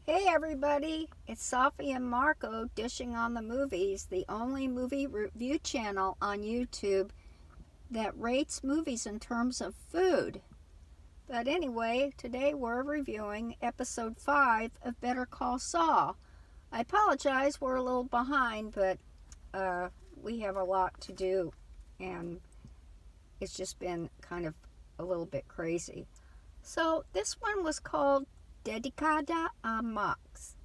Hey everybody, it's Sophie and Marco dishing on the movies, the only movie review channel on YouTube that rates movies in terms of food. But anyway, today we're reviewing episode 5 of Better Call Saul. I apologize, we're a little behind, but we have a lot to do and it's just been kind of a little bit crazy. So this one was called Dedicado Max.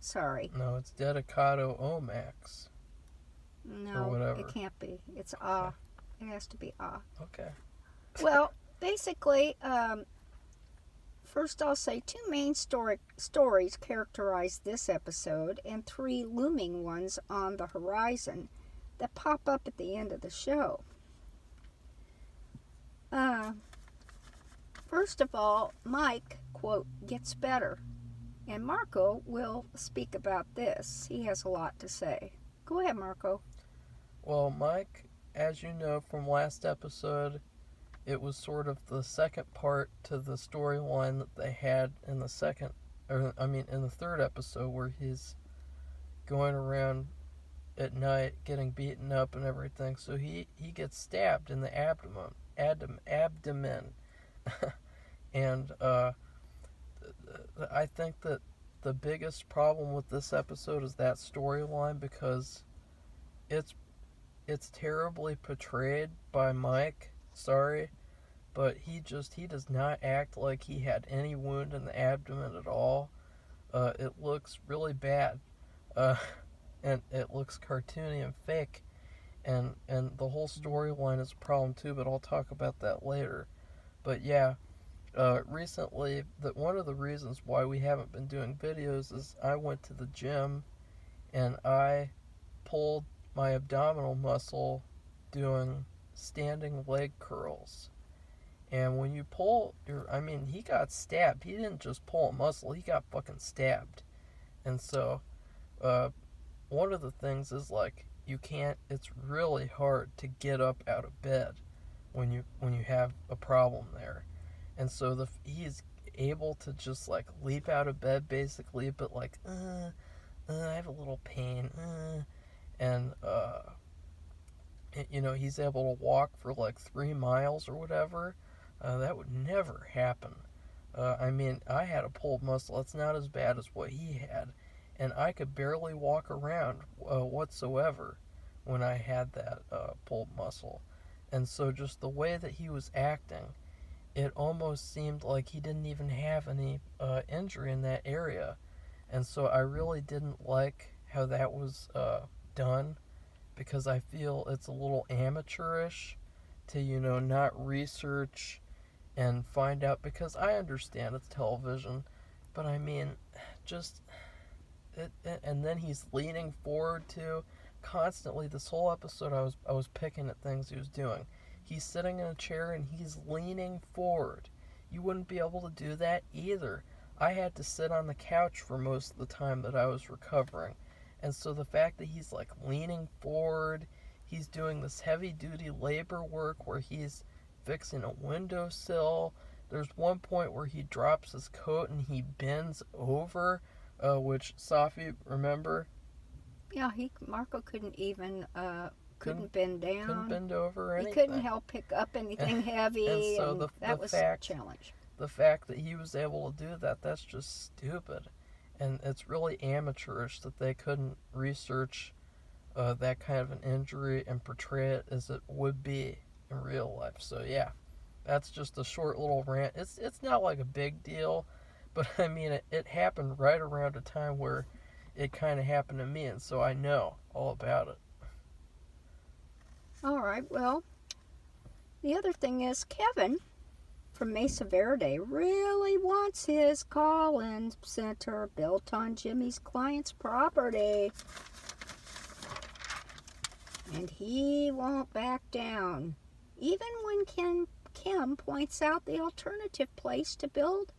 Sorry. No, it's Dedicado O Max. No, or whatever. It can't be. It's Okay. It has to be Okay. Well, basically, first I'll say two main stories characterize this episode, and three looming ones on the horizon that pop up at the end of the show. First of all, Mike, quote, gets better. And Marco will speak about this. He has a lot to say. Go ahead, Marco. Well, Mike, as you know from last episode, it was sort of the second part to the storyline that they had in the in the third episode, where he's going around at night getting beaten up and everything. So he gets stabbed in the abdomen. And I think that the biggest problem with this episode is that storyline, because it's terribly portrayed by Mike. Sorry, but he does not act like he had any wound in the abdomen at all. It looks really bad, and it looks cartoony and fake, and the whole storyline is a problem too. But I'll talk about that later. But yeah. Recently, one of the reasons why we haven't been doing videos is I went to the gym and I pulled my abdominal muscle doing standing leg curls. And when you pull he got stabbed. He didn't just pull a muscle, he got fucking stabbed. And so, one of the things is it's really hard to get up out of bed when you have a problem there. And so he's able to just leap out of bed basically, but I have a little pain, and he's able to walk for 3 miles or whatever. That would never happen. I had a pulled muscle. It's not as bad as what he had, and I could barely walk around whatsoever when I had that pulled muscle. And so just the way that he was acting, it almost seemed like he didn't even have any injury in that area. And so I really didn't like how that was done, because I feel it's a little amateurish to, not research and find out, because I understand it's television, but and then he's leaning forward too. Constantly, this whole episode, I was picking at things he was doing. He's sitting in a chair and he's leaning forward. You wouldn't be able to do that either. I had to sit on the couch for most of the time that I was recovering. And so the fact that he's leaning forward, he's doing this heavy duty labor work where he's fixing a windowsill. There's one point where he drops his coat and he bends over, which Safi, remember? Yeah, Marco couldn't even couldn't bend down. Couldn't bend over or anything. He couldn't help pick up anything heavy, and so that was a challenge. The fact that he was able to do that, that's just stupid. And it's really amateurish that they couldn't research that kind of an injury and portray it as it would be in real life. So yeah, that's just a short little rant. It's not like a big deal, but it happened right around a time where it kind of happened to me, and so I know all about it. All right, well, the other thing is Kevin from Mesa Verde really wants his call-in center built on Jimmy's client's property. And he won't back down, even when Kim points out the alternative place to build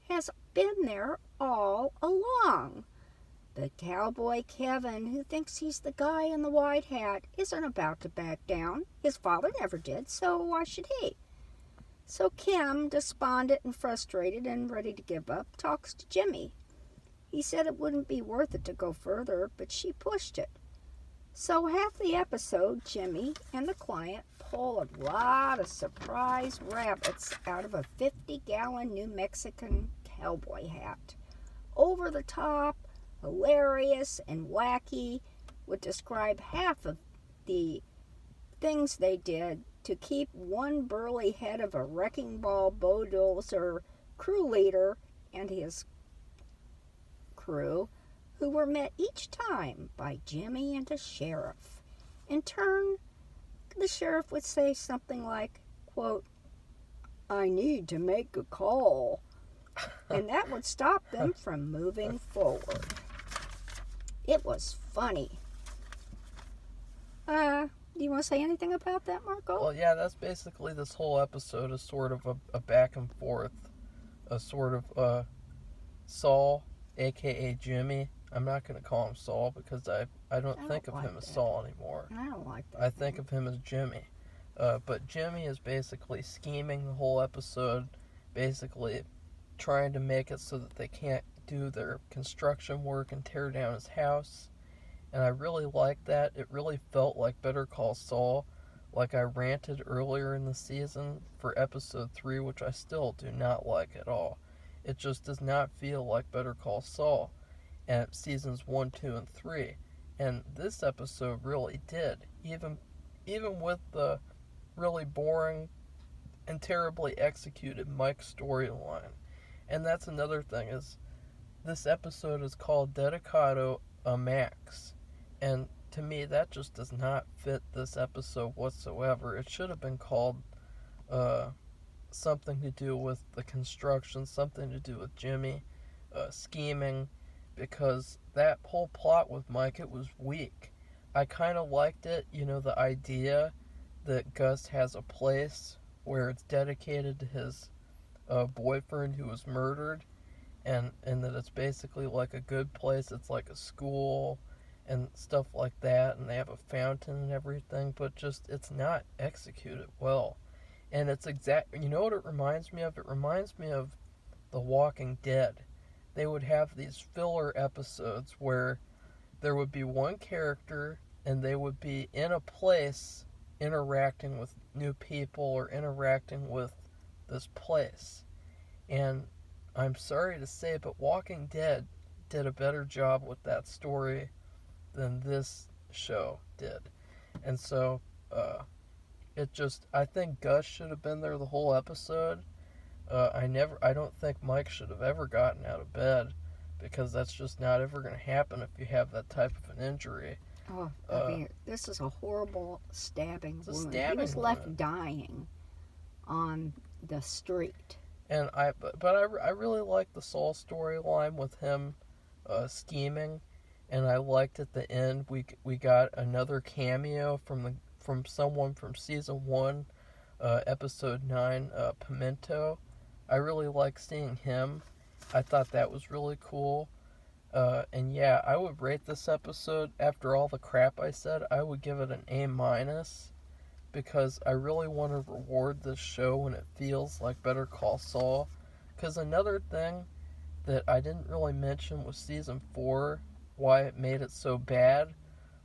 has been there all along. But Cowboy Kevin, who thinks he's the guy in the white hat, isn't about to back down. His father never did, so why should he? So Kim, despondent and frustrated and ready to give up, talks to Jimmy. He said it wouldn't be worth it to go further, but she pushed it. So half the episode, Jimmy and the client pull a lot of surprise rabbits out of a 50-gallon New Mexican cowboy hat. Over the top, hilarious, and wacky would describe half of the things they did to keep one burly head of a wrecking ball bulldozer crew leader and his crew, who were met each time by Jimmy and the sheriff. In turn, the sheriff would say something like, quote, "I need to make a call," and that would stop them from moving forward. It was funny. Do you want to say anything about that, Marco? Well, yeah, that's basically this whole episode is sort of a back and forth, a sort of Saul, aka Jimmy. I'm not going to call him Saul because I don't think of him as Saul anymore. I don't like that. I think of him as Jimmy. But Jimmy is basically scheming the whole episode, basically trying to make it so that they can't do their construction work and tear down his house. And I really liked that. It really felt like Better Call Saul, like I ranted earlier in the season for episode 3, which I still do not like at all. It just does not feel like Better Call Saul and seasons 1, 2, and 3. And this episode really did. Even with the really boring and terribly executed Mike storyline. And that's another thing, is this episode is called Dedicado a Max. And to me, that just does not fit this episode whatsoever. It should have been called something to do with the construction, something to do with Jimmy, scheming, because that whole plot with Mike, it was weak. I kind of liked it, the idea that Gus has a place where it's dedicated to his boyfriend who was murdered, and that it's basically like a good place. It's like a school and stuff like that, and they have a fountain and everything, but just it's not executed well. And it's you know what it reminds me of? It reminds me of The Walking Dead. They would have these filler episodes where there would be one character and they would be in a place interacting with new people or interacting with this place. And I'm sorry to say, but Walking Dead did a better job with that story than this show did. And so I think Gus should have been there the whole episode. I don't think Mike should have ever gotten out of bed, because that's just not ever going to happen if you have that type of an injury. Oh, this is a horrible stabbing wound. Stabbing he was left wound. dying on the street. And I really liked the Saul storyline with him scheming, and I liked at the end we got another cameo from someone from season 1, episode 9, Pimento. I really liked seeing him. I thought that was really cool. And yeah, I would rate this episode, after all the crap I said, I would give it an A-, because I really want to reward this show when it feels like Better Call Saul. Because another thing that I didn't really mention with season 4, why it made it so bad,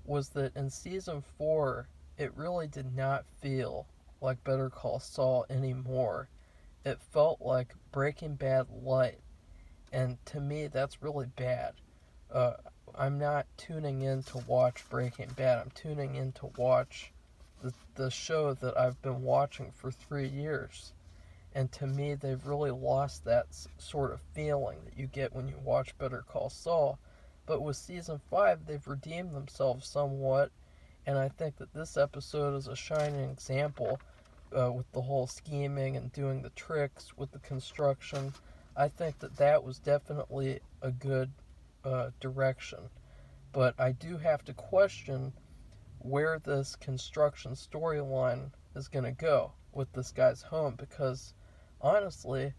was that in season 4, it really did not feel like Better Call Saul anymore. It felt like Breaking Bad light. And to me, that's really bad. I'm not tuning in to watch Breaking Bad. I'm tuning in to watch the show that I've been watching for 3 years. And to me, they've really lost that sort of feeling that you get when you watch Better Call Saul. But with season 5, they've redeemed themselves somewhat. And I think that this episode is a shining example with the whole scheming and doing the tricks with the construction. I think that was definitely a good direction. But I do have to question where this construction storyline is going to go with this guy's home, because honestly,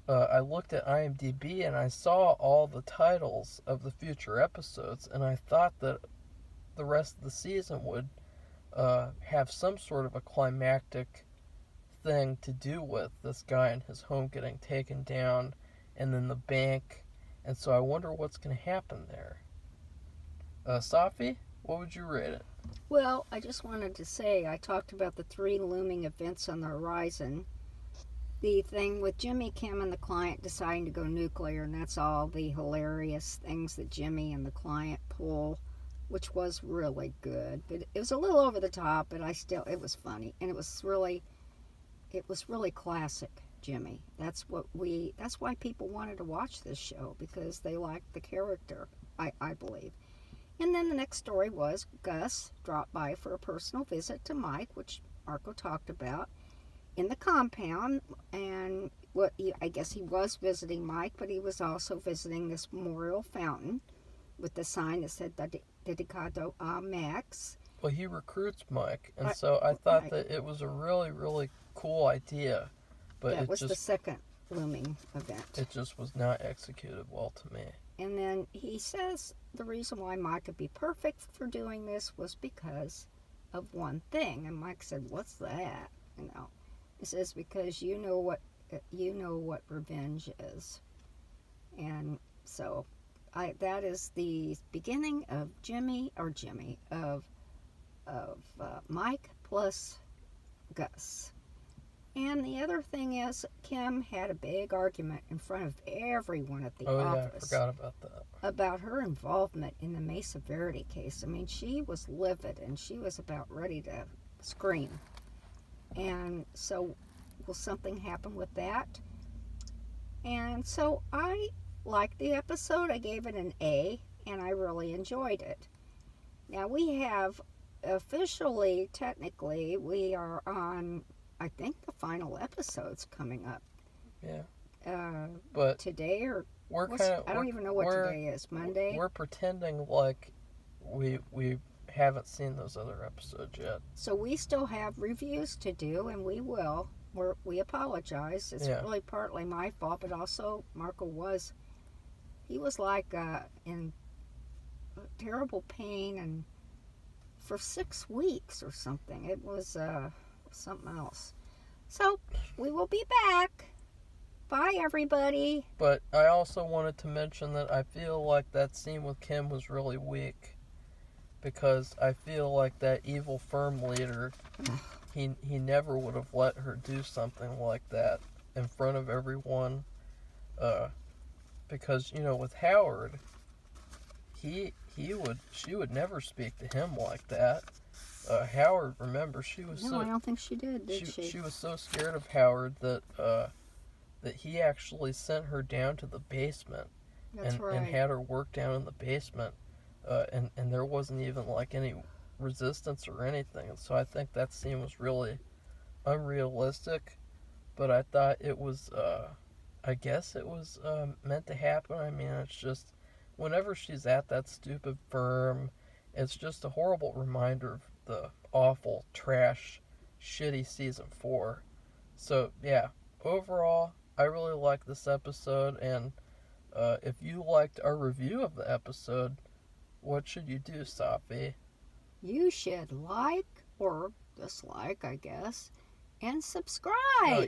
I looked at IMDb and I saw all the titles of the future episodes, and I thought that the rest of the season would have some sort of a climactic thing to do with this guy and his home getting taken down, and then the bank And so I wonder what's going to happen there. Safi, what would you rate it? Well, I just wanted to say I talked about the 3 looming events on the horizon. The thing with Jimmy, Kim, and the client deciding to go nuclear, and that's all the hilarious things that Jimmy and the client pull, which was really good. But it was a little over the top, but it was funny, and it was really classic Jimmy. That's why people wanted to watch this show, because they liked the character, I believe. And then the next story was Gus dropped by for a personal visit to Mike, which Marco talked about, in the compound. And I guess he was visiting Mike, but he was also visiting this memorial fountain with the sign that said Dedicado a Max. Well, he recruits Mike, and so I thought that it was a really, really cool idea. But that was the second looming event. It just was not executed well to me. And then he says the reason why Mike would be perfect for doing this was because of one thing. And Mike said, "What's that?" He says, "Because you know what revenge is." And so that is the beginning of Mike plus Gus. And the other thing is, Kim had a big argument in front of everyone at the office. I forgot about that. About her involvement in the Mesa Verde case. I mean, she was livid and she was about ready to scream. And so, will something happen with that? And so, I liked the episode. I gave it an A, and I really enjoyed it. Now, we have technically, we are on, I think, the final episode's coming up. Yeah. But today, or I don't even know what today is. Monday? We're pretending like we haven't seen those other episodes yet. So we still have reviews to do, and we will. We apologize. It's really partly my fault, but also Marco was like in terrible pain, and for 6 weeks or something. It was something else. So we will be back. Bye, everybody. But I also wanted to mention that I feel like that scene with Kim was really weak, because I feel like that evil firm leader, he never would have let her do something like that in front of everyone, because with Howard, she would never speak to him like that. Howard, remember, she was I don't think she did she? She was so scared of Howard that he actually sent her down to the basement. That's right. And had her work down in the basement, and there wasn't even like any resistance or anything. And so I think that scene was really unrealistic, but I thought it was, I guess it was meant to happen. I mean, it's just, whenever she's at that stupid firm, it's just a horrible reminder of the awful, trash, shitty season 4. So, yeah, overall, I really liked this episode, and if you liked our review of the episode, what should you do, Safi? You should like or dislike, I guess, and subscribe.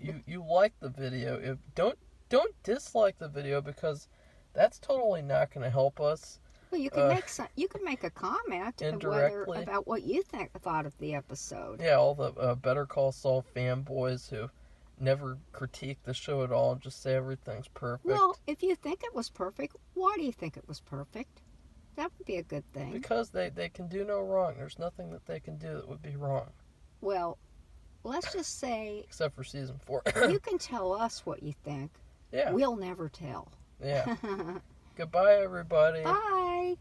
No, you like the video. Don't dislike the video, because that's totally not going to help us. Well, you can make a comment indirectly about what you thought of the episode. Yeah, all the Better Call Saul fanboys who never critique the show at all and just say everything's perfect. Well, if you think it was perfect, why do you think it was perfect? That would be a good thing. Because they can do no wrong. There's nothing that they can do that would be wrong. Well, let's just say... Except for season 4. You can tell us what you think. Yeah. We'll never tell. Yeah. Goodbye, everybody. Bye.